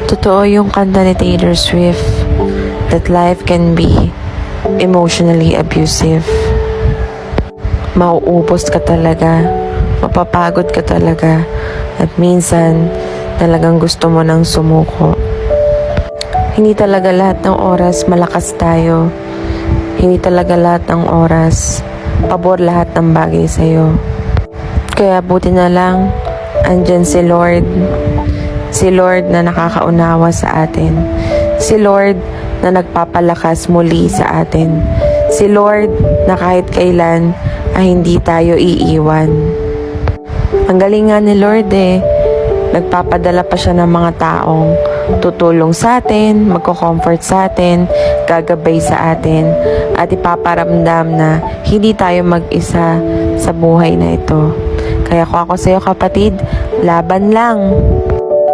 Totoo yung kanta ni Taylor Swift that life can be emotionally abusive. Mauubos ka talaga, mapapagod ka talaga, at minsan talagang gusto mo nang sumuko. Hindi talaga lahat ng oras malakas tayo. Hindi talaga lahat ng oras pabor lahat ng bagay sa'yo. Kaya buti na lang andyan si Lord. Si Lord na nakakaunawa sa atin. Si Lord na nagpapalakas muli sa atin. Si Lord na kahit kailan ay hindi tayo iiwan. Ang galing nga ni Lord Nagpapadala pa siya ng mga taong tutulong sa atin, magko-comfort sa atin, gagabay sa atin, at ipaparamdam na hindi tayo mag-isa sa buhay na ito. Kaya kung ako sa'yo kapatid, laban lang.